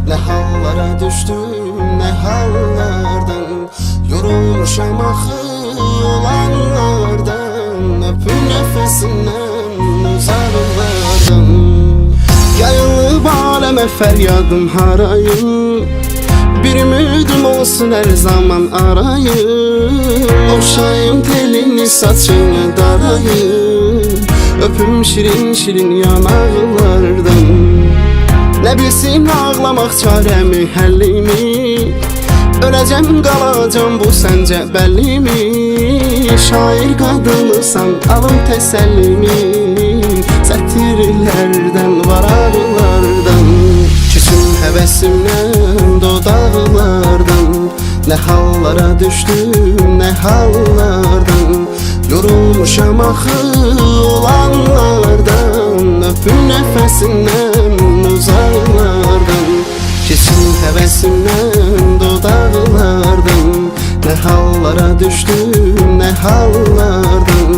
Ne hallara düştüm, ne hallardan. Yorulmuşam axı olanlardan. Öpün nefesinden uzaklardan. Yayılıp aləmə fəryadım harayım. Bir ümidim olsun her zaman arayım. Oxşayım telini saçını darayım. Öpüm şirin şirin yanaqlardan. Ne bilsin ağlamaq çarəmi, həllimi. Öləcəm qalacam bu səncə bəllimi. Şair qadınısan alın təsəllimi. Sətirlərdən, varaqlardan. Küsüm həvəsimdən dodaqlardan. Ne hallara düştüm, ne hallardan. Yorulmuşam axı olanlardan. Öpün nefesinden uzaklardan. Kesin həvəsimdən dodaqlardan. Ne hallara düştüm, ne hallardan.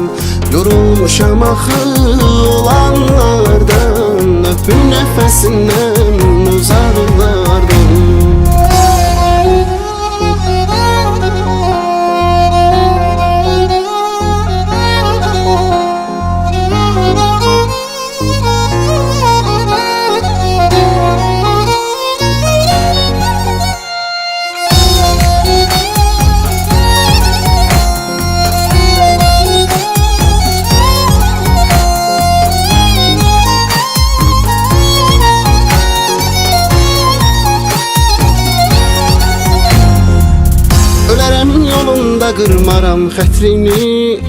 Yorulmuşam axı olanlardan. Öpün nefesinden uzaklardan. Qırmaram xətrini.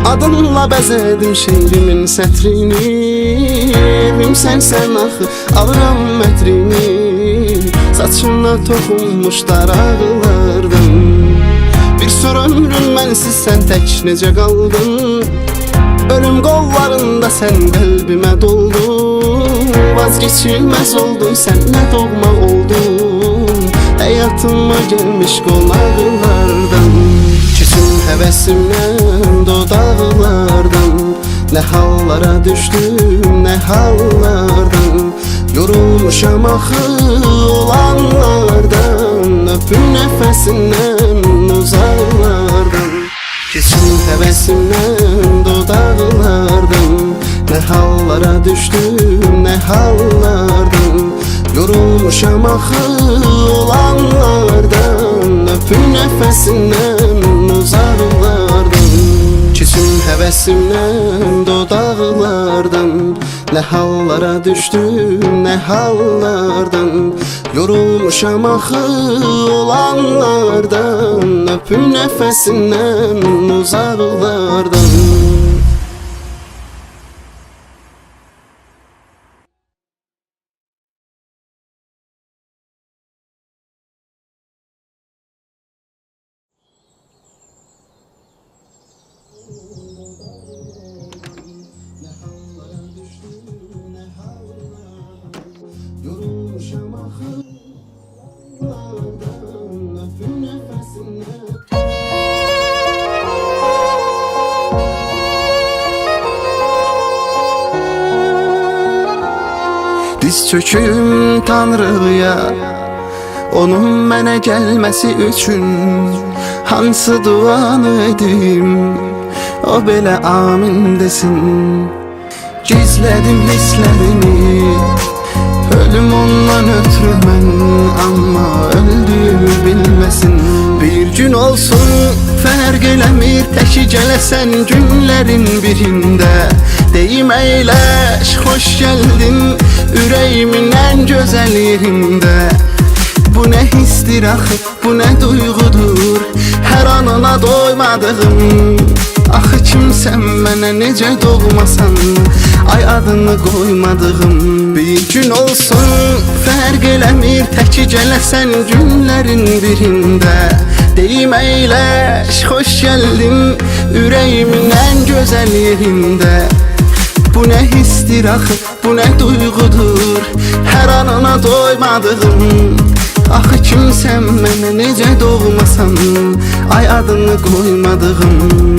Adınla bəzədim şeirimin sətrini. Evim sənsən axı, alıram mətrini. Saçına toxunmuş daraqlardan. Bir sonra ömrüm mənsiz sən tək necə qaldın. Ölüm qollarında sən qəlbimə doldun. Vazgeçilməz oldun, sən nə doğma oldun. Həyatıma gəlmiş qonaqlardan. Küsüm həvəsimdən dodaqlardan. Ne hallara düştüm, ne hallardan. Yorulmuşam axı olanlardan. Öpün nefesindən uzaklardan. Küsüm həvəsimdən dodaqlardan. Ne hallara düştüm, ne hallardan. Yorulmuşam axı olanlardan. Öpün nefesindən uzaklardan. Küsüm həvəsimdən dodaqlardan. Ne hallara düştüm, ne hallardan. Yorulmuşam axı olanlardan. Öpün nefesindən uzaklardan. Yorulmuşam axı olanlardan. Öpün nefesindən. Diz çöküm Tanrıya, onun mənə gəlməsi üçün. Hansı duanı edim, o belə amin desin. Gizlədim hisslərimi, ölüm ondan ötürü mən. Amma öldüyümü bilməsin. Bir gün olsun fərq eləmir, təki gələsən günlərin birində. Deyim əyləş, xoş gəldin ürəyimin ən gözəl yerində. Bu nə histir axı, bu nə duyğudur, hər anına doymadığım. Axı kimsən mənə necə doğmasan, ay adını qoymadığım. Bir gün olsun fərq eləmir, təki gələsən günlərin birində. Deyim əyləş, xoş gəldin ürəyimin ən gözəl yerində. Bu nə histir axı, bu nə duyğudur, hər anına doymadığım. Axı kimsən mənə necə doğmasan, ay adını qoymadığım.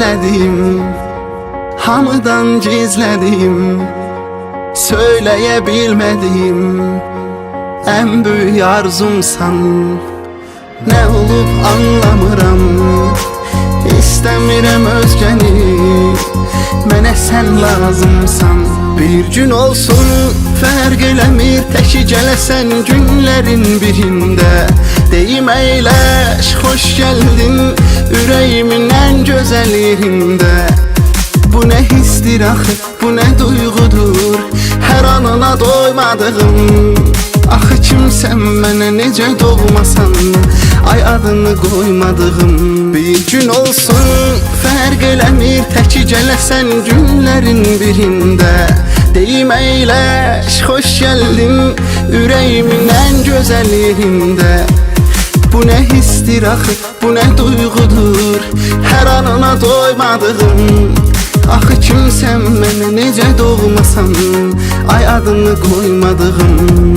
beslədim, hamıdan gizlədim, söyləyə bilmədim. Ən böyük arzumsan, nə olub anlamıram. İstəmirəm özgəni, mənə sən lazımsan. Bir gün olsun fərq eləmir, təki gələsən günlərin birində. Deyim əyləş, xoş gəldin ürəyimin ən gözəl yerində. Bu nə histir axı, bu nə duyğudur, hər anına doymadığım. Axı kimsən mənə necə doğmasan, ay adını qoymadığım. Bir gün olsun fərq eləmir, təki gələsən günlərin birində. Deyim əyləş, xoş gəldin ürəyimin ən gözəl yerində. Bu nə histir axı, bu nə duyğudur, hər anına doymadığım. Axı kimsən mənə necə doğmasan, ay adını qoymadığım.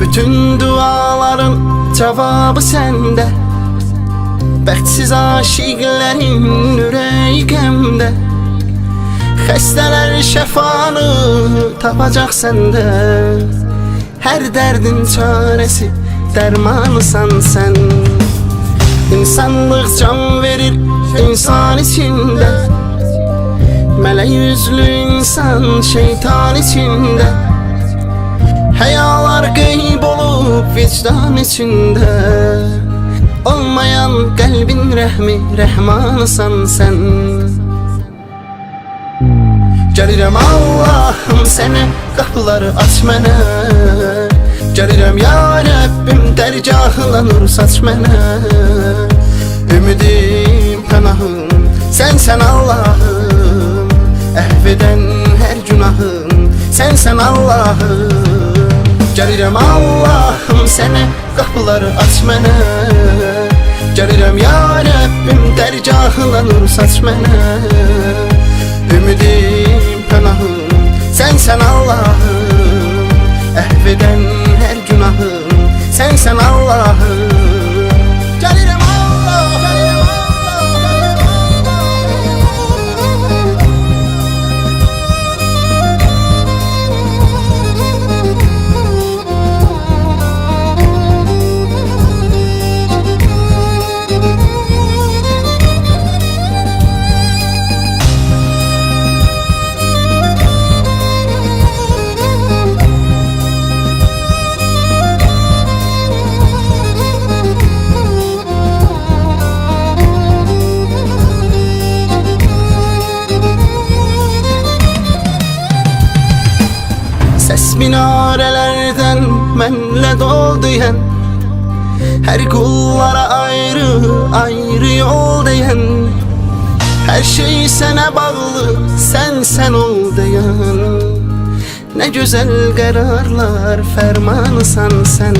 Bütün duaların cevabı səndə, bəxtsiz aşiqlərin ürəyi qəmdə. Xəstələr şəfanı tapacaq səndə, hər dərdin çarəsi dərmanısan sən. İnsanlıq can verir insan içində, mələk yüzlü insan şeytan içində. Həyalar qeyb olub vicdan içində, olmayan qəlbin rəhmi rəhmanısan sən. Gəlirəm Allahım sənə, qapıları aç mənə. Gəlirəm ya Rəbbim, dərgahına nur saç mənə. Ümidim, pənahım, sənsən Allahım, əhv edən hər günahım, sənsən Allahım. Gəlirəm Allahım sənə, qapıları aç mənə. Gəlirəm ya Rəbbim, dərgahına nur saç mənə. Ümidim, pənahım, sənsən Allahım, əhv edən hər günahım, sənsən Allahım. Gəlirəm Allah, gəlirəm Səs minarələrdən mənlə dol deyən, hər qullara ayrı ayrı yol deyən, hər şey sənə bağlı, sən ol deyən. Nə gözəl qərarlar fərmanısan sən.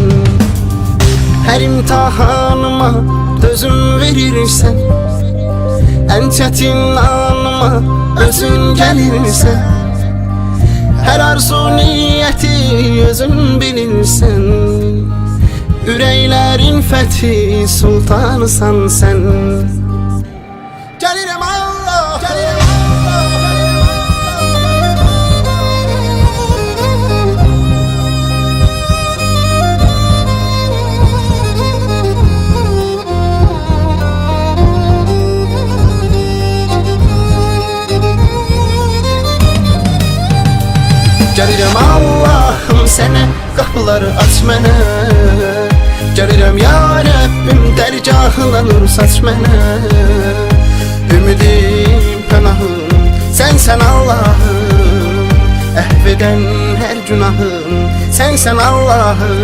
Hər imtihanıma dözüm verirsən, ən çətin anıma özün gəlirsən. Hər arzu niyyəti özün bilirsən, ürəklərin fəthi sultanısan sən. Gəlirəm Allah, gəlirəm Gəlirəm Allahım sənə, qapıları aç mənə. Gəlirəm ya Rəbbim, dərgahına nur saç mənə. Ümidim, pənahım, sənsən Allahım. Əhv edən hər günahım, sənsən Allahım.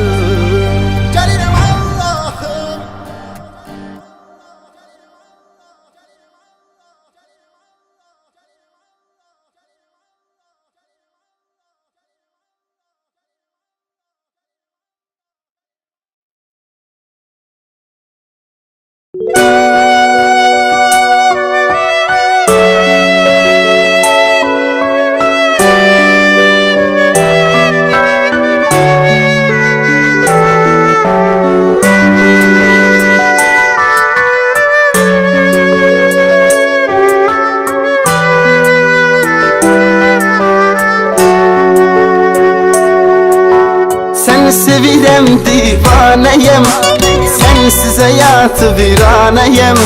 Gəlirəm Allahım. Səni sevirəm, divanəyəm, sənsiz həyatı viranəyəm.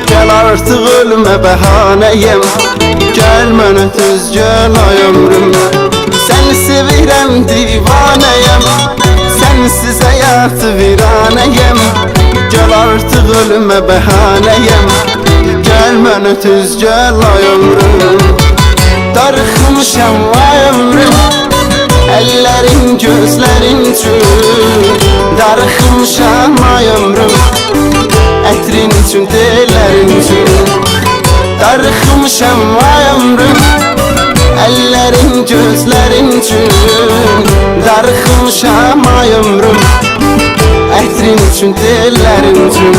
Gəl artıq ölmə bəhanəyəm, gəl mənə tez gəl ay ömrüm. Səni sevirəm, divanəyəm, sənsiz həyatı viranəyəm. Gəl artıq ölmə bəhanəyəm, gəl mənə tez gəl ay ömrüm. Darıxmışam ay ömrüm, əllərin, gözlərin üçün. Darıxmışam ay ömrüm, ətrin üçün, tellərin üçün. Darıxmışam ay ömrüm, əllərin, gözlərin üçün. Darıxmışam ay ömrüm, ətrin üçün, tellərin üçün.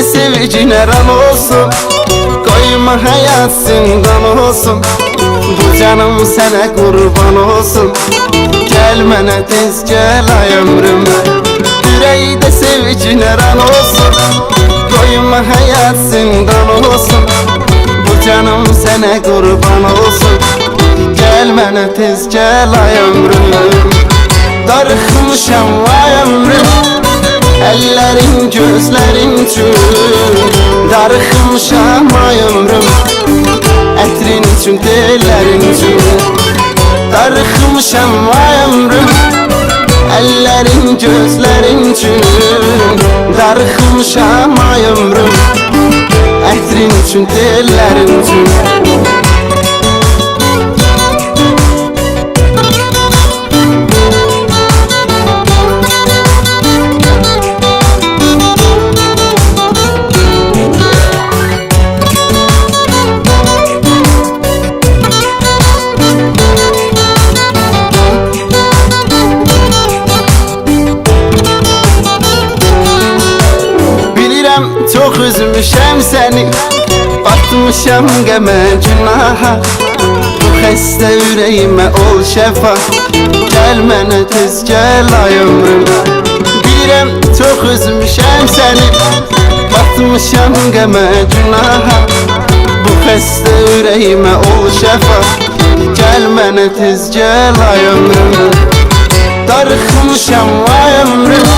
Sevginə ram olsun, koyma hayat zindan olsun. Bu canım sənə qurban olsun, gəl mənə tez gəl ay ömrüm. Ürəkdə sevginə ram olsun, koyma hayat zindan olsun. Bu canım sənə qurban olsun, gəl mənə tez gəl ay ömrüm. Darıxmışam ay ömrüm, əllərin, gözlərin üçün. Darıxmışam ay ömrüm, ətrin üçün, tellərin üçün. Darıxmışam ay ömrüm, əllərin, gözlərin üçün. Darıxmışam ay ömrüm, ətrin üçün, tellərin üçün. Çox üzmüşəm səni, batmışam qəmə günaha. Bu xəstə ürəyimə ol şəfa, gəl mənə tez gəl ay ömrüm. Bilirəm çox üzmüşəm səni, batmışam qəmə günaha. Bu xəstə ürəyimə ol şəfa, gəl mənə tez gəl ay ömrüm. Darıxmışam ay ömrüm,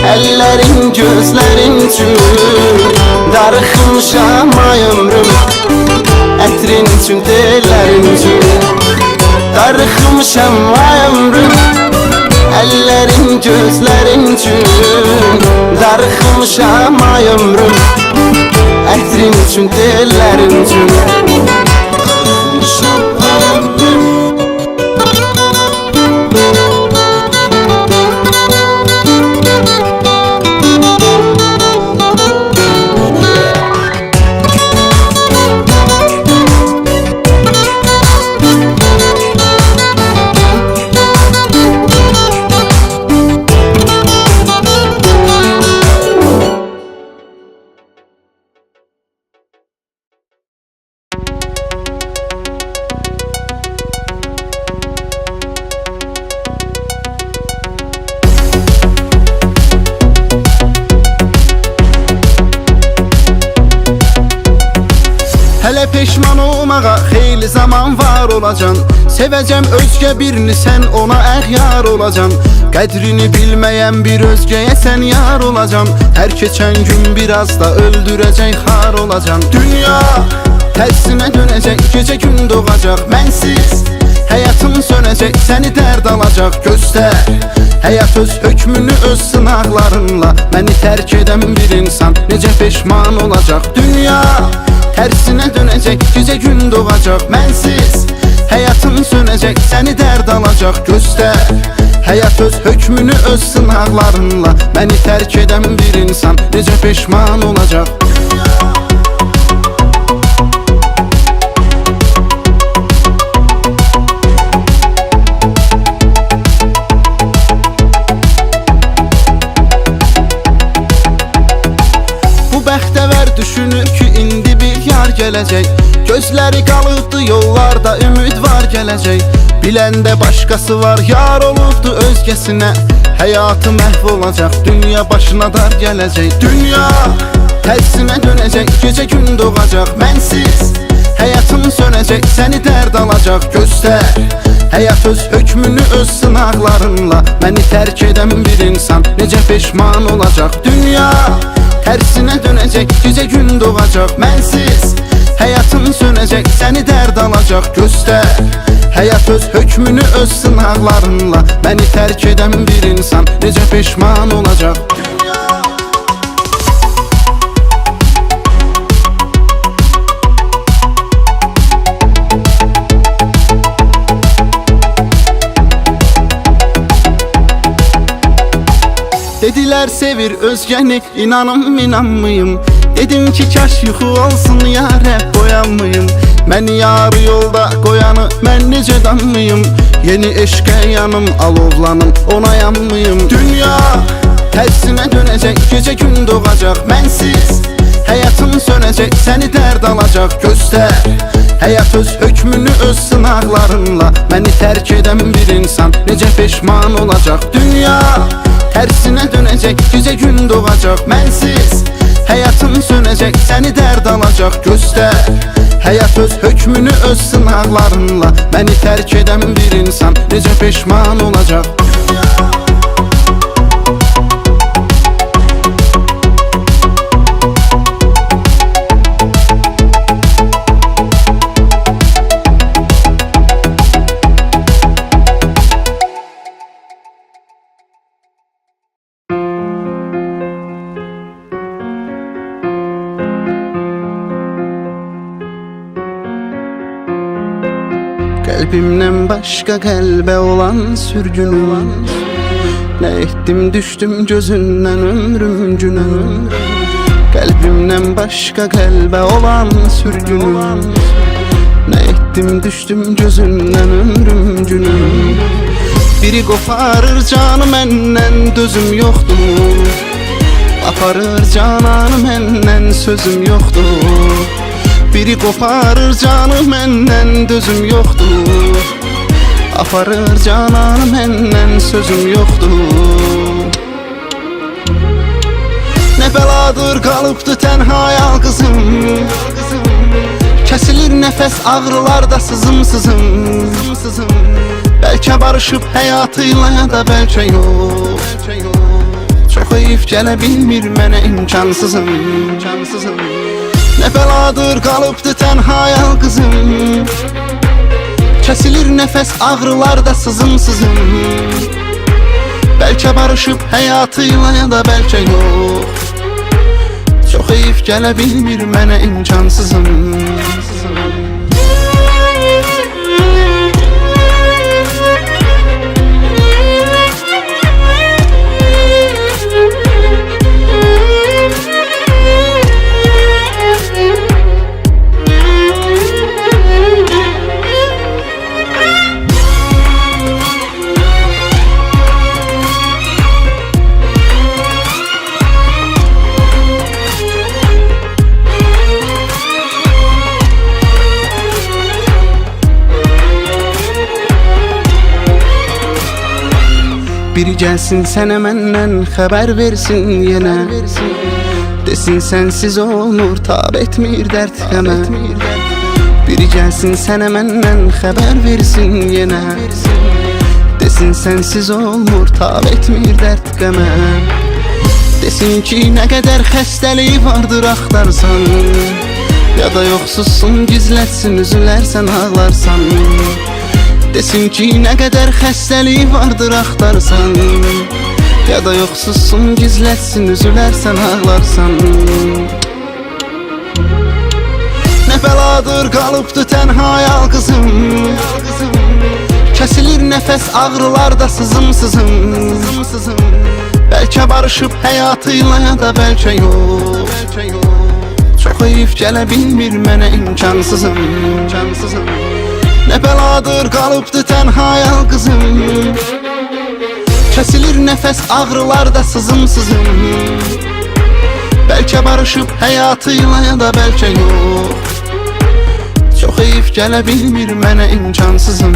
əllərin, gözlərin üçün. Darıxmışam ay ömrüm, ətrin üçün, tellərin üçün. Darıxmışam ay ömrüm, əllərin, gözlərin üçün. Darıxmışam ay ömrüm, ətrin üçün, tellərin üçün. Darıxmışam ay ömrüm. Hələ peşman olmağa xeyli zaman var olacan. Sevəcəm özgə birini, sən ona əxyar olacan. Qədrini bilməyən bir özgəyə sən yar olacan. Hər keçən gün biraz da öldürəcək xar olacan. Dünya tərsinə dönəcək, gecə gün doğacaq. Mənsiz həyatım sönəcək, səni dərd alacaq. Göstər həyat öz hökmünü öz sınaqlarınla. Məni tərk edən bir insan necə peşman olacaq. Dünya tərsinə dönəcək, gecə gün doğacaq. Mənsiz həyatım sönəcək, səni dərd alacaq. Göstər həyat öz hökmünü öz sınaqlarınla. Məni tərk edən bir insan necə peşman olacaq. Bəxtəvər düşünür ki, indi bir yar gələcək. Gözləri qalıbdı yollarda, ümid var gələcək. Biləndə başqası var, yar olubdu özgəsinə. Həyatı məhv olacaq, dünya başına dar gələcək. Dünya tərsinə dönəcək, gecə gün doğacaq. Mənsiz həyatım sönəcək, səni dərd alacaq. Göstər həyat öz hökmünü öz sınaqlarınla. Məni tərk edən bir insan necə peşman olacaq. Dünya tərsinə dönəcək, gecə gün doğacaq. Mənsiz həyatım sönəcək, səni dərd alacaq. Göstər həyat öz hökmünü öz sınaqlarınla. Məni tərk edən bir insan necə peşman olacaq. Dedilər sevir özgəni, inanım inanmayım. Dedim ki kaş yuxu olsun ya Rəbb boyanmayım. Məni yarı yolda qoyanı mən necə danmayım. Yeni eşqə yanım alovlanım, ona yanmayım. Dünya tərsinə dönəcək, gecə gün doğacaq. Mənsiz həyatım sönəcək, səni dərd alacaq. Göstər həyat öz hökmünü öz sınaqlarınla. Məni tərk edən bir insan necə peşman olacaq. Dünya tərsinə dönəcək, gecə gün doğacaq. Mənsiz həyatım sönəcək, səni dərd alacaq. Göstər həyat öz hökmünü öz sınaqlarınla. Məni tərk edən bir insan necə peşman olacaq. Qəlbimdən başqa qəlbə olan sürgünüm. Nə etdim düşdüm gözündən ömrüm günüm. Qəlbimdən başqa qəlbə olan sürgünüm. Nə etdim düşdüm gözündən ömrüm günüm. Biri qoparır canı məndən dözüm yoxdur. Aparır cananı məndən sözüm yoxdur. Biri qoparır canı məndən dözüm yoxdur. Aparır cananı məndən sözüm yoxdur. Nə bəladır qalıbdı tənha yalqızım. Kəsilir nəfəs ağrılarda sızım sızım. Bəlkə barışıb həyatıyla ya da bəlkə yox. Çox heyif gələ bilmir mənə imkansızım. Nə bəladır qalıbdı tənha yalqızım. Kəsilir nəfəs ağrılarda sızım sızım. Bəlkə barışıb həyatıyla ya da bəlkə yox. Çox heyif gələ bilmir mənə imkansızım. Biri gəlsin sənə məndən xəbər versin yenə. Desin sənsiz olmur, tab etmir dərd qəmə. Biri gelsin sənə məndən xəbər versin yenə. Desin sensiz olmur, tab etmir dərd qəmə. Desin ki nə qədər xəstəliyi vardır axtarsan, ya da yoxsuzsun gizlətsin üzülərsən ağlarsan. Desin ki nə qədər xəstəliyi vardır axtarsan, ya da yoxsuzsun gizlətsin üzülərsən ağlarsan. Nə bəladır qalıbdı tənha yalqızım, kəsilir nəfəs ağrılarda sızım sızım. Bəlkə barışıb həyatıyla ya da bəlkə yox. Çox heyif gələ bilmir mənə imkansızım. Nə bəladır qalıbdı tənha yalqızım, kəsilir nəfəs ağrılarda sızım. Bəlkə barışıb həyatıyla ya da bəlkə yox. Çox heyif gələ bilmir mənə imkansızım.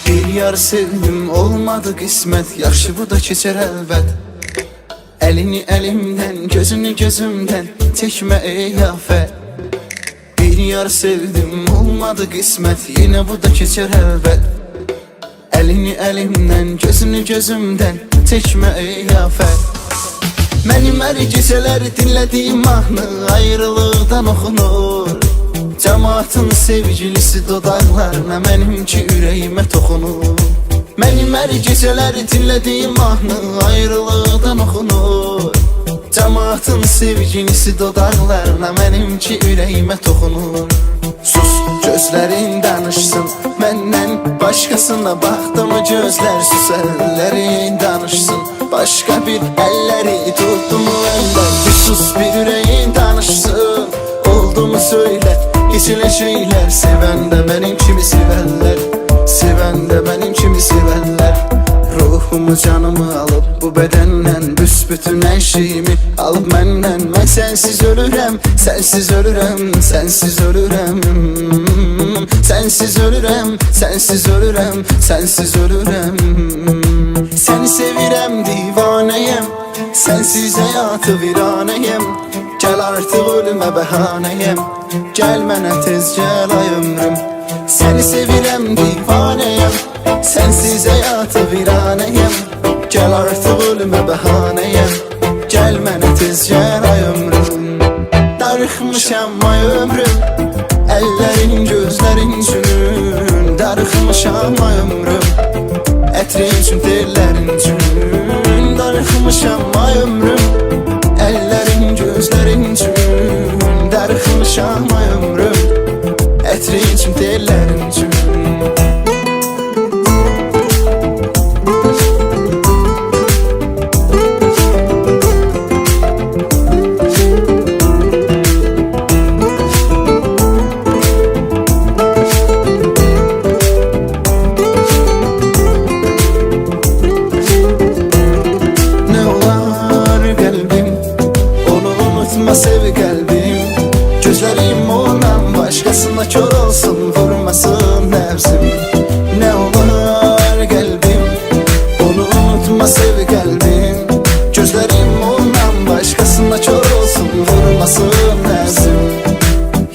Bir yar sevdim olmadı qismət, yaxşı bu da keçər əlbət. Əlini əlimdən, gözünü gözümdən çəkmə ey afət. Bir yar sevdim olmadı qismət, yenə bu da keçər əlbət. Əlini əlimdən, gözünü gözümdən çəkmə ey afət. Mənim hər gecələr dinlədiyim mahnı ayrılıqdan oxunur. Cəmaatın sevgilisi dodaqlarına mənimki ürəyimə toxunur. Mənim hər gecələr dinlədiyim mahnı ayrılıqdan oxunur. Cəmaatın sevgilisi dodaqlarına mənimki ürəyimə toxunur. Sus, gözlərin danışsın məndən başqasına, baxdımı gözlər sus, əllərin danışsın başqa bir əlləri tutdumu əllər. Bir sus, bir ürəyin danışsın, oldumu söylə. İçilə şeylər, sevən də mənim kimi sevərlər, sevən də mənim kimi sevərlər. Ruhumu canımı alıb bu bədəndən, büsbütün hər şeyimi alıb məndən. Mən sənsiz ölürəm, sənsiz ölürəm, sənsiz ölürəm. Sənsiz ölürəm, sənsiz ölürəm, sənsiz ölürəm. Səni sevirəm, divanəyəm, sənsiz həyatı viranəyəm. Gəl artıq ölümə bəhanəyəm, gəl mənə tez gəl ay ömrüm. Səni sevirəm, divanəyəm, sənsiz həyatı viranəyəm. Gəl artıq ölümə bəhanəyəm, gəl mənə tez gəl ay ömrüm. Darıxmışam ay ömrüm, əllərin gözlərin üçün. Darıxmışam ay ömrüm, ətrin üçün tellərin üçün. Darıxmışam ay ömrüm, əllərin gözlərin üçün. Darıxmışam ay ömrüm, ətrin üçün tellərin üçün. Sev qəlbim, gözlərim ondan başqasına kör olsun, vurmasın nəfsim. Nə olar qəlbim, onu unutma sev qəlbim. Gözlərim ondan başqasına kör olsun, vurmasın nəfsim.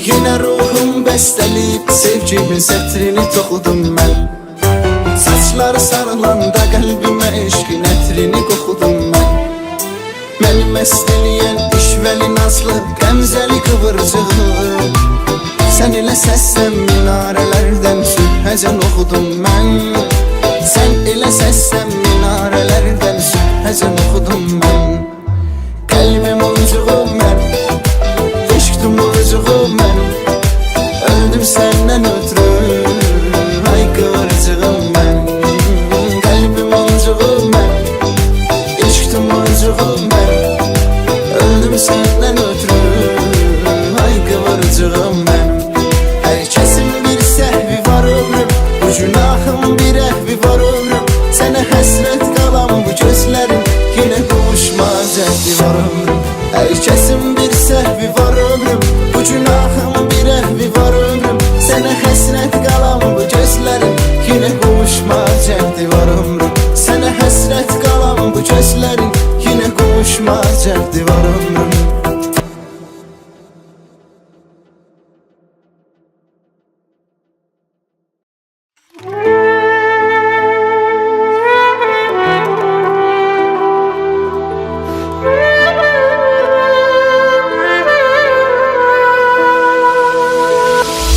Yenə ruhum bəstəliyib sevgimin sətrini toxudum mən. Saçları sarılanda qəlbimə eşqin ətrini qoxudum mən. Məni məst eləyən işvəli nazlı qəmzəli qıvırcığım. Sən ilə səssəm minarələrdən sübhəcən oxudum mən. Sən ilə səssəm minarələrdən sübhəcən oxudum mən. Qəlbim oncuğum mən, eşqdim həsrət qalan bu gözlərim yenə qovuşmaz əhdi var ömrüm. Hər kəsin bir səhvi var ömrüm, bu günahım bir əhvi var ömrüm. Sənə həsrət qalan bu gözlərim yenə qovuşmaz əhdi var ömrüm. Sənə həsrət qalan bu gözlərim yenə qovuşmaz əhdi var ömrüm.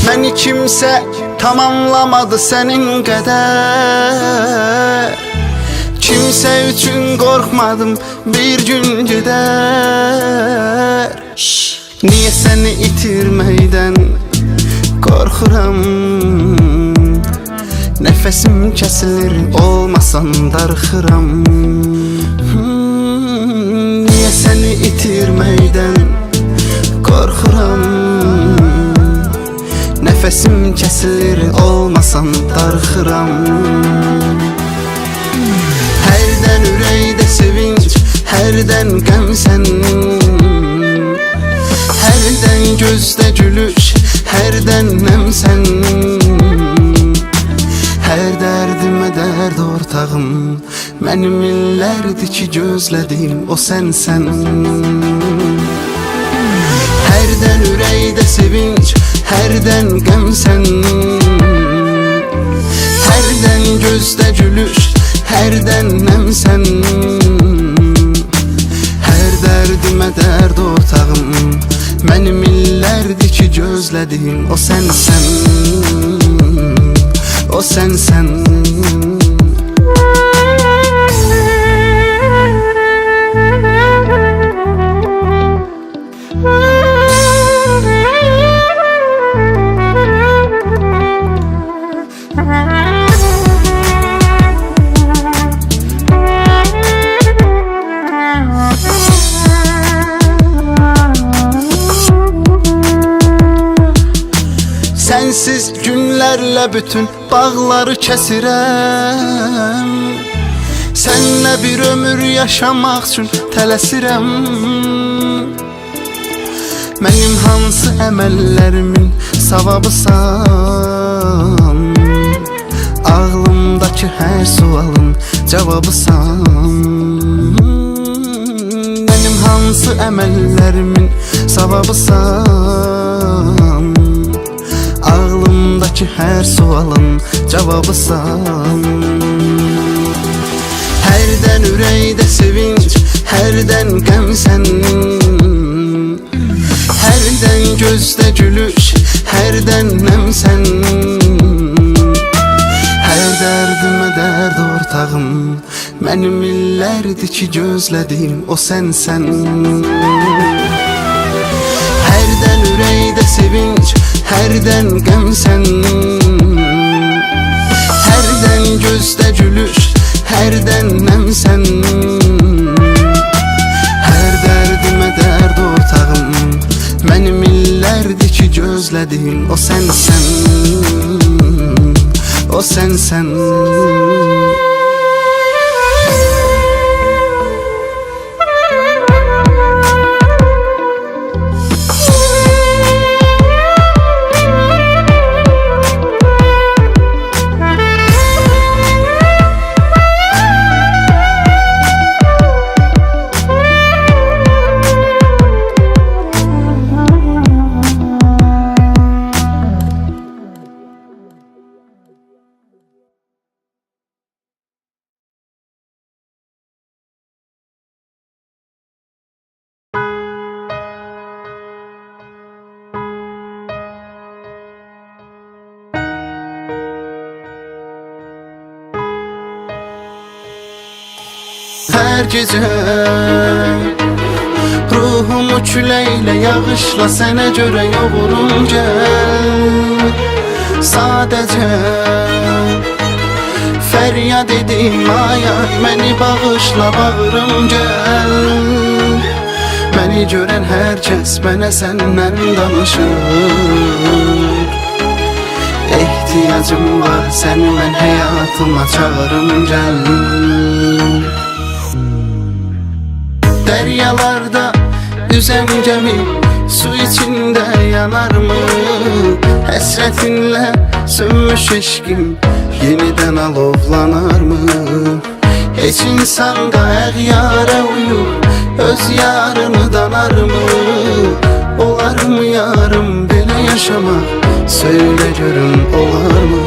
Məni kimsə tamamlamadı sənin qədər. Kimsə üçün qorxmadım bir gün gedər. Niyə səni itirməkdən qorxuram? Nəfəsim kəsilir, olmasan darıxıram. Niyə səni itirməkdən qorxuram? Nəfəsim kəsilir, olmasan darıxıram. Hərdən ürəkdə sevinç, hərdən qəm sən. Hərdən gözdə gülüş, hərdən nəm sən. Hər dərdimə dərd ortağım, mənim illərdir ki gözlədim o sənsən. Hərdən ürəkdə sevinç, hərdən qəm sən. Hərdən gözdə gülüş, hərdən nəm sən. Hər dərdimə dərd ortağım, mənim illərdir ki gözlədim o sənsən. O sənsən. Sənsiz günlərlə bütün bağları kəsirəm. Sənlə bir ömür yaşamaq üçün tələsirəm. Mənim hansı əməllərimin savabısan? Ağlımdakı hər sualın cavabısan. Mənim hansı əməllərimin savabısan? Ağlımdakı hər sualın cavabısan. Hərdən ürəkdə sevinç, hərdən qəm sən. Hərdən gözdə gülüş, hərdən nəm sən. Hər dərdimə dərd ortağım, mənim illərdir ki gözlədim o sənsən. Hərdən ürəkdə sevinç, hərdən qəm sən. Hərdən gözdə gülüş, hərdən nəm sən. Hər dərdimə dərd ortağım, mənim illərdir ki gözlədim o sənsən. O sənsən. Hər gecə ruhumu küləklə yağışla sənə görə yoğurum gəl. Sadəcə fəryad edim ay ay, məni bağışla bağırım gəl. Məni görən hər kəs mənə səndən danışır. Ehtiyacım var səni mən həyatıma çağırım gəl. Düzen gemi su içinde yanar mı? Həsrətinlə sönmüş eşqim yeniden alovlanar mı? Heç insan da əğyara uyub öz yarını danar mı? Olar mı yarım belə yaşamaq? Söyle görüm olar mı?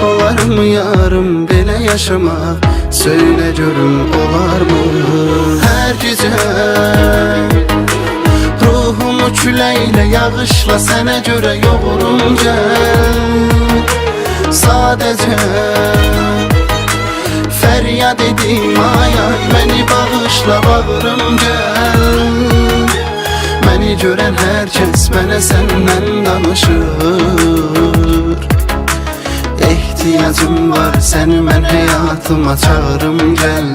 Olar mı yarım belə yaşamaq? Söyle görüm olar mı? Hər gecə ruhumu küləyle yağışla sənə görə yoğurum gəl. Sadəcə feryat edim ay ay, məni bağışla bağırım gəl. Məni görən hər kəs mənə səndən danışır. Ehtiyacım var səni mən həyatıma çağırım gəl.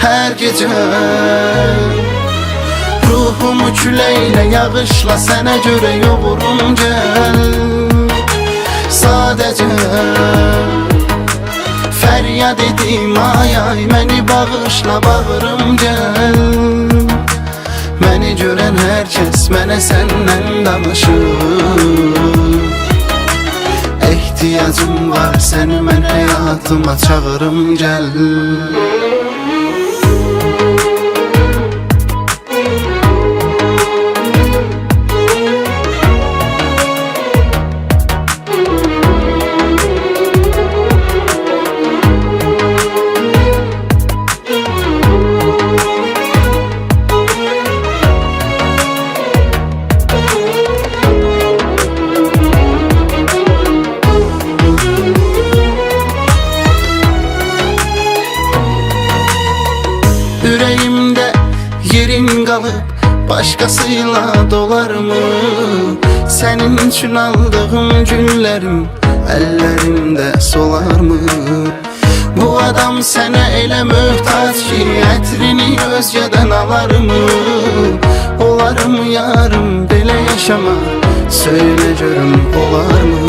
Hər gecə ruhumu küləyle yağışla sənə görə yoğurum gəl. Sadəcə feryat edim ay ay, məni bağışla bağırım gəl. Məni görən hər kəs mənə səndən danışır. Ehtiyacım var səni mən həyatıma çağırım gəl. Yüreğimde yerin kalıp başkasıyla dolar mı? Senin için aldığım günlerim ellerimde solar mı? Bu adam sana elə möhtaç ki ətrini özgədən alar mı? Olar mı yarım belə yaşama? Söyle görüm olar mı?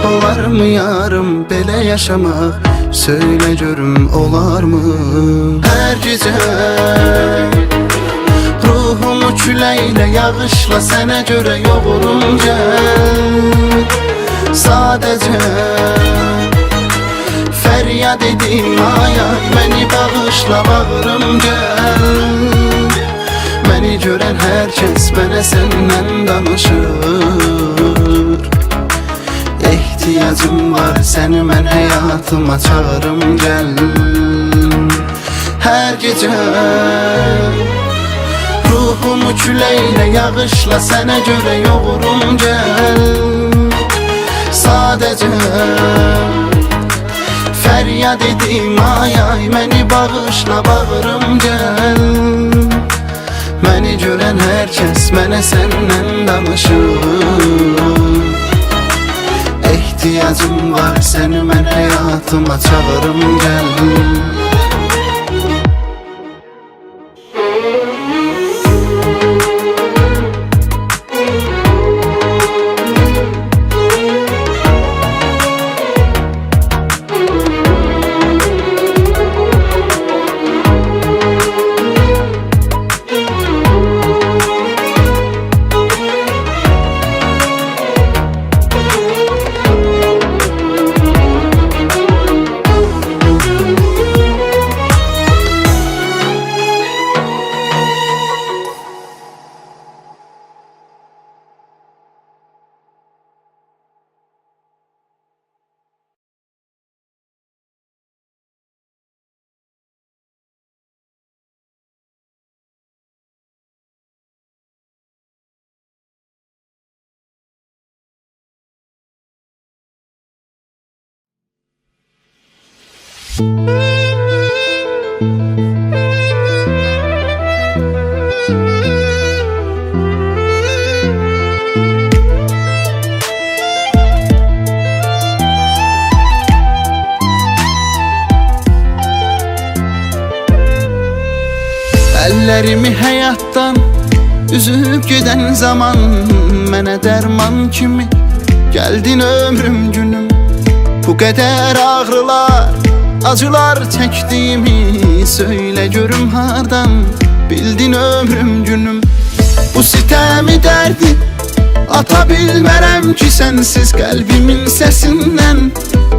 Olar mı yarım belə yaşamaq? Söyle görüm olar mı? Hər gecə ruhumu küləyle yağışla sənə görə yoğurum gəl. Sadəcə feryat edim ay ay, məni bağışla bağırım gəl. Məni görən hər kəs mənə səndən danışır. Ehtiyacım var səni mən həyatıma çağırım gəl. Hər gecə ruhumu küləyle yağışla sənə görə yoğurum gəl. Sadəcə feryat edim ay ay, məni bağışla bağırım gəl. Məni görən hər kəs mənə səndən danışır. Ehtiyacım var səni mən həyatıma çağırım gəl. Ellerimi hayattan üzüp giden zaman, mənə dərman kimi geldin ömrüm günüm. Bu kadar ağrılar, acılar çektiğimi söyle görüm hardan. bildin ömrüm günüm. Bu sitemi derdi ata bilmərəm ki sensiz, kalbimin sesinden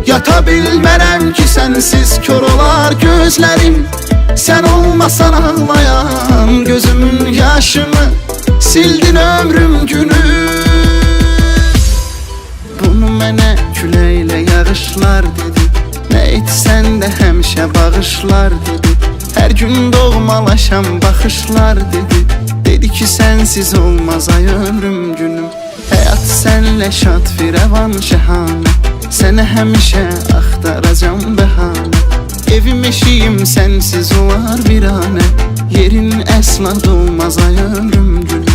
yata bilmərəm ki sensiz. Kör olar gözlerim sen olmasan, ağlayan gözümün yaşını sildin ömrüm günüm. Bunu mənə küləklə yağışlar dedi, nə etsən də həmişə bağışlar dedi. Hər gün doğmalaşam baxışlar dedi, dedi ki sensiz olmaz ay ömrüm günüm. Həyat sənlə şad firəvan şəhanə, sənə həmişə axtaracam bəhanə. Evim eşiyim sensiz olar virane, yerin əsla dolmaz ay ömrüm günüm.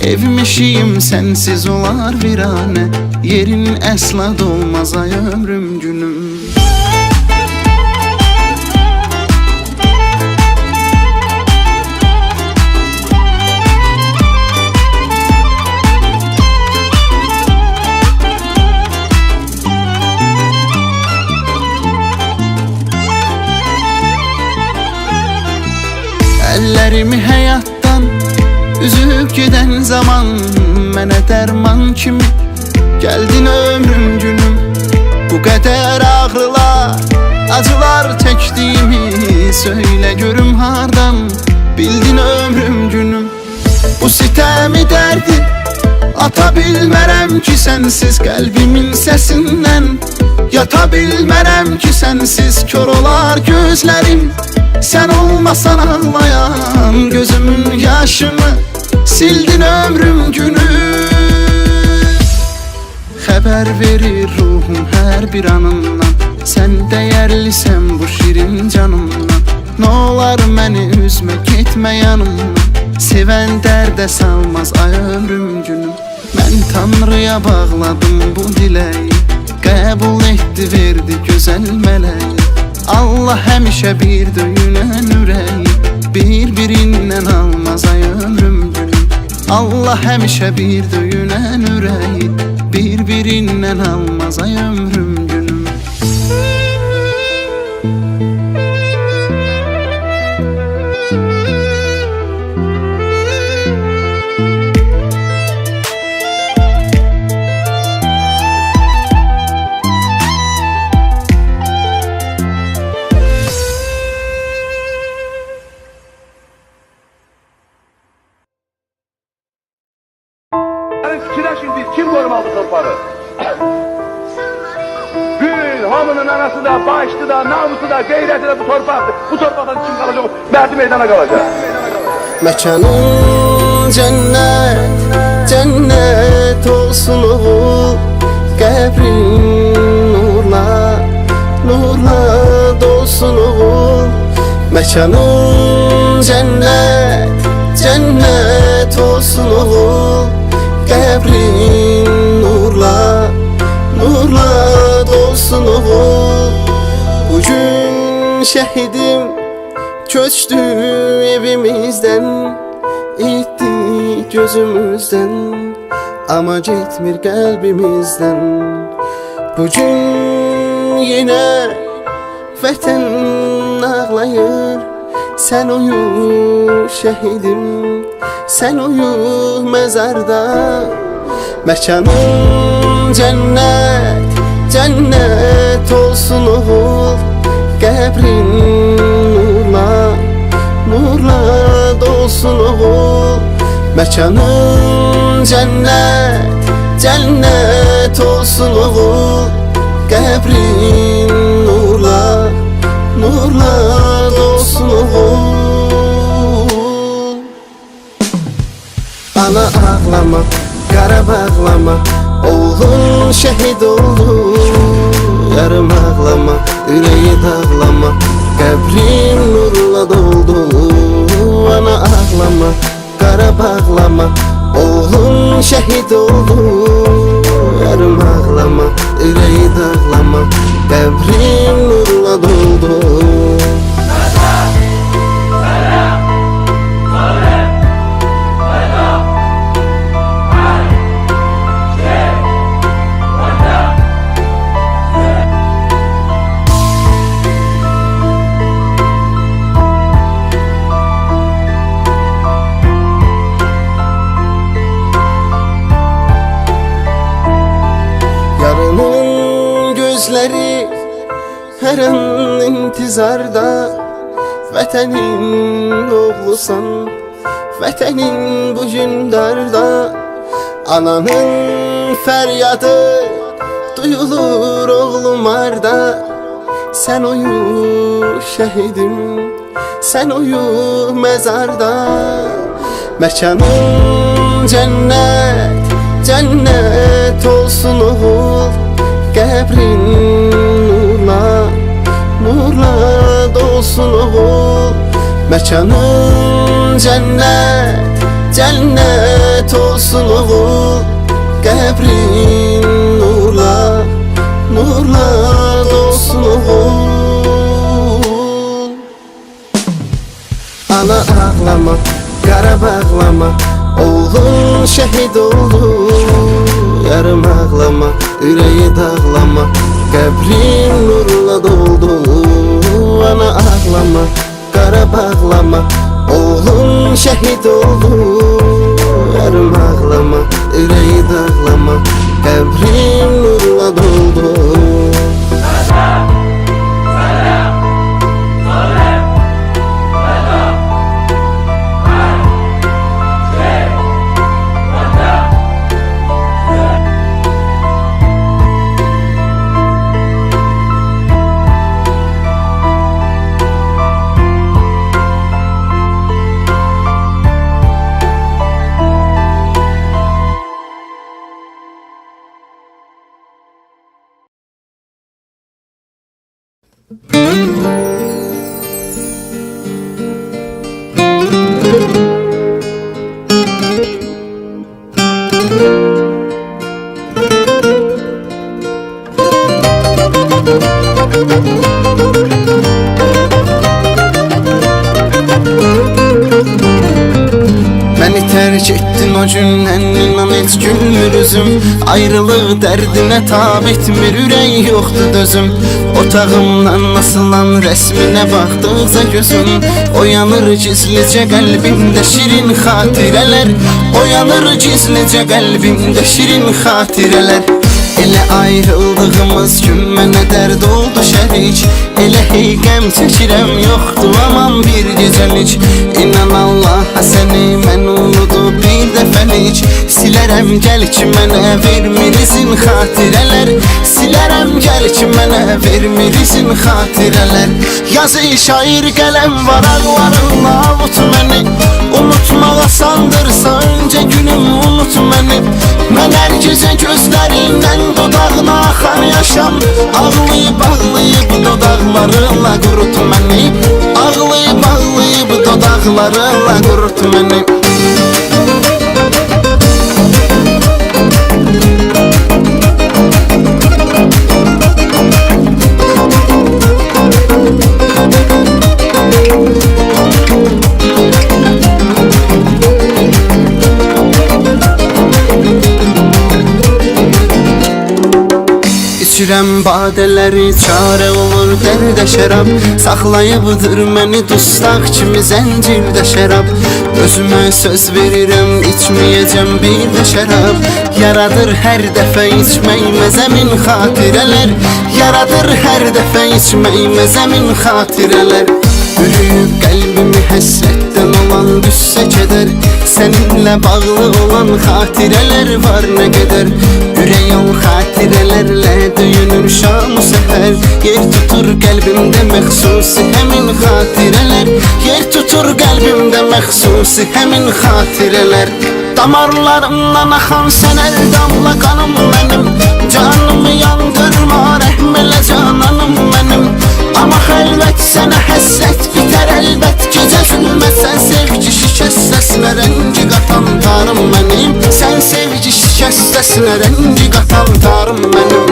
Evim eşiyim sensiz olar virane, yerin əsla dolmaz ay ömrüm günüm. Əllərimi həyatdan üzüb gedən zaman, mənə dərman kimi gəldin ömrüm günüm. Bu qədər ağrılar, acılar çəkdiyimi söylə görüm hardan bildin ömrüm günüm. Bu sitemi dərdi ata bilmərəm ki sensiz, kalbimin sesinden yata bilmərəm ki sensiz. Kör olar gözlerim sen olmasan, ağlayan gözümün yaşını sildin ömrüm günüm. Xəbər verir ruhum hər bir anından, sən dəyərlisən bu şirin canımdan. Nə olar məni üzmə, getmə yanımdan, sevən dərdə salmaz ay ömrüm günüm. Mən Tanrıya bağladım bu diləyi, qəbul etdi verdi gözəl mələyi. Allah həmişə bir döyünən ürəyi, bir-birindən almaz ay ömrüm günüm. Allah həmişə bir döyünən ürəyi, bir-birindən almaz ay ömrüm günüm. Fikirləşin biz, kim qorumalı torpağı? Gün, hamının anası da, başlı da, namusu da, qeyrəti də bu torpaqdır. Bu torpaqdan kim qalacaq? Məhdi meydana qalacaq. Məkanın cennet, cennet olsun oğul, qəbrin nurla, nurla dolsun oğul. Məkanın cennet, cennet olsun oğul, qəbrin nurla, nurla dolsun oğul. Bugün şəhidim köçdü evimizdən, itdi gözümüzdən, ama getmir qəlbimizdən. Bugün yenə vətən ağlayır, sen uyu şəhidim, sen uyu məzarda. Məkanın cennet, cennet olsun oğul, qəbrin nurla, nurla dolsun oğul. Məkanın cennet, cennet olsun oğul, qəbrin nurla, nurla dolsun oğul. Ana ağlama, qara bağlama, oğlun şəhid oldu. Yarım ağlama, ürəyi dağlama, qəbrin nurla doldu. Ana ağlama, qara bağlama, oğlun şəhid oldu. Yarım ağlama, ürəyi dağlama, qəbrin nurla doldu. məzarda, vətənin oğlusan, vətənin bu gün darda. Ananın fəryadı duyulur oğlum arda. Sən uyu şəhidim, sən uyu məzarda. Məkanın cənnət, cənnət olsun oğul. Qəbrin nurla, nurla dolsun oğul. Məkanın cənnət, cənnət olsun oğul. Qəbrin nurla, nurla dolsun oğul. Ana ağlama, qara bağlama, oğlun şəhid oldu. Yarım ağlama, ürəyi dağlama, qəbrin nurla doldu. Ana ağlama, qara bağlama, oğlun şəhid oldu. Yarım ağlama, ürəyi dağlama, qəbrin nurla doldu. Məni tərk etdin o gündən, inan heç gülmür üzüm. Ayrılıq dərdinə tab etmir, ürək yoxdur dözüm. Otağımdan asılan rəsminə baxdıqca gözüm oyanır gizlicə qəlbimdə şirin xatirələr. Oyanır gizlicə qəlbimdə şirin xatirələr. Elə ayrıldığımız gün mənə dərd oldu şərik. Elə hey qəm çəkirəm, yoxdur aman bir gecəlik. İnan Allaha səni mən unudub bir dəfəlik. Silərəm gəl ki mənə vermir izin xatirələr. Silərəm gəl ki mənə vermir izin xatirələr. Yazı şair qələm varaqlarınla avut məni. Unutmaq asandırsa öncə günüm unut məni. Mən hər gecə gözlərindən dodağına axan yaşam. Ağlayıb ağlayıb dodaqlarınla qurut məni. Ağlayıb ağlayıb dodaqlarınla qurut məni. İçirəm badələri, çarə olur dərdə şərab. Saxlayıbdır məni dustaq kimi zəncirdə şərab. Özümə söz verirəm, içməyəcəm bir də şərab. Yaradır hər dəfə içmək məzəmin xatirələr. Yaradır hər dəfə içmək məzəmin xatirələr. Ürüyüb qəlbimi həsrətdən olan qüssə kədər. Səninlə bağlı olan xatirələr var nə qədər. Ürək ol xatirələrlə döyünür şam-ı səhər. Yer tutur qəlbimdə məxsusi həmin xatirələr. Yer tutur qəlbimdə məxsusi həmin xatirələr. Damarlarımdan axan sənər damla qanım mənim. Canımı yandırma rəhm elə cananım mənim. Amma xəlvət sənə həsrət bitər əlbət. Gecə zülmət sevgi şikəstəsinə rəngi qatan tarım mənim. Sən sevgi şikəstəsinə rəngi qatan tarım mənim.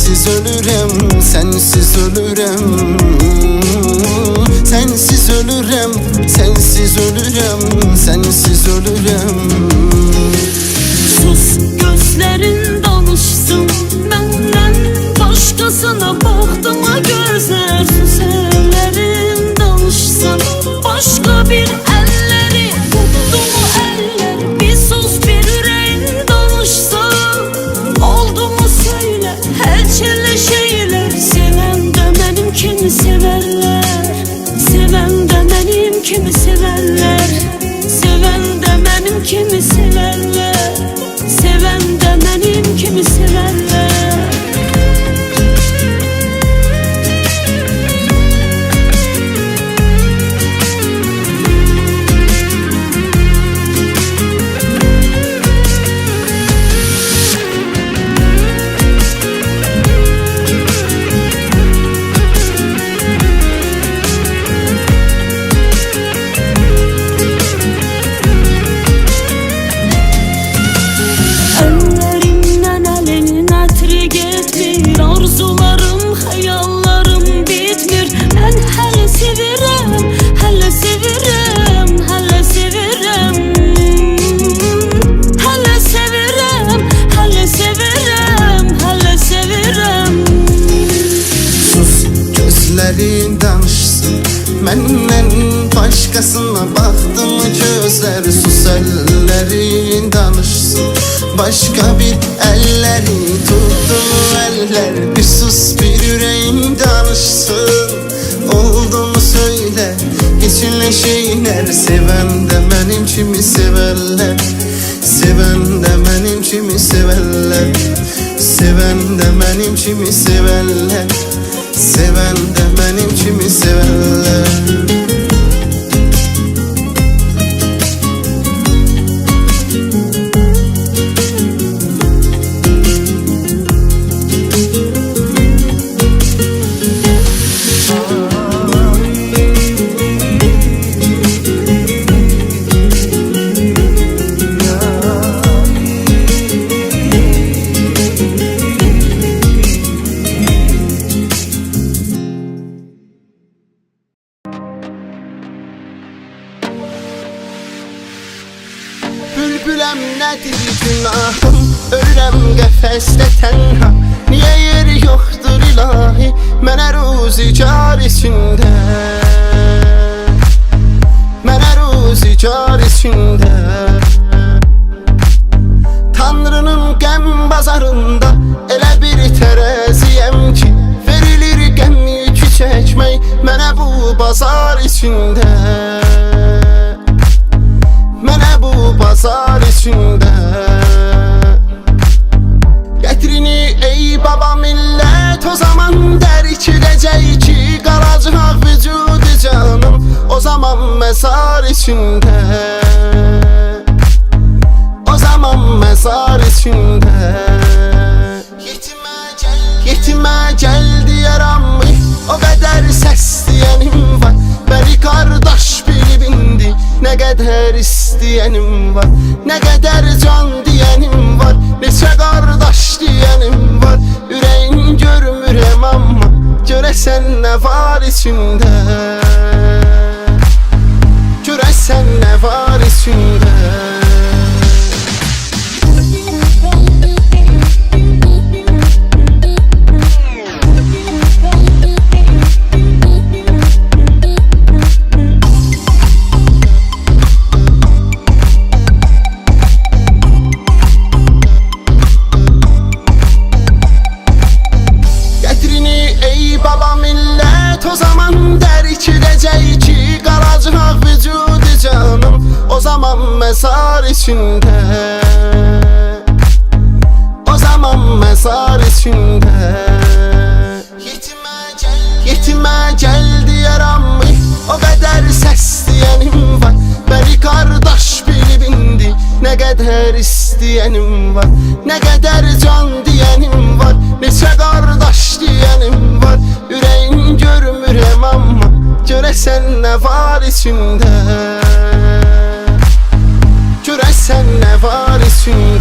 sensiz ölürüm, sensiz ölürüm. Sensiz ölürüm, sensiz ölürüm, sensiz ölürüm. Sus, gözlerin danışsın benden, başkasına baktığıma gözler. Sus, ellerin danışsın, başka bir elleri tuttu mu eller. Bir sus, bir yüreğin danışsın, oldu mu söyle her çile şeyler. Seven de benim kimi severler, seven de benim kimi severler, seven de benim kimi severler, seven de benim kimi severler. Arzularım, hayallarım bitmir. Ben hele sevirem, hele sevirem, hele sevirem. Hele sevirem, hele sevirem, hele sevirem. Sus, gözlerin danışsın benden, başkasına baktı mı gözler. Sus, ellerin danışsın, başka bir elleri tuttu mu eller. Bir sus, bir yüreğin danışsın, oldu mu söyle içinle şeyler. Seven de benim kimi severler, seven de benim kimi severler, seven de benim kimi severler, seven de benim kimi severler. Bülbüləm nədir günahım, ölürəm qəfəsdə tənha. Niyə yeri yoxdur ilahi mənə ruzigar içində, mənə ruzigar içində. Tanrının qəm bazarında elə bir tərəziyəm ki, verilir qəm yükü çəkmək mənə bu bazar içində, mənə bu bazar içində. Gətrini ey baba millət, o zaman dərk edəcək ki, qalacaq vücudu canım o zaman məzar içində, o zaman məzar içində. Yetimə gəl deyərəm, o qədər səs deyənim var. Bəni qardaş bilib indi nə qədər istəyənim var, nə qədər can deyənim var, neçə qardaş deyənim var. Ürəyin görmürəm amma görəsən nə var içində, görəsən nə var içində. O zaman dərk edəcək ki, qalacaq vücudu canım o zaman məzar içində, o zaman məzar içində. Yetimə gəl deyərəm, o qədər səs deyənim var. Bəni qardaş bilib indi nə qədər istəyənim var, nə qədər can deyənim var, neçə qardaş deyənim var. Ürəyin görmürəm amma görəsən nə var içində, görəsən nə var içində.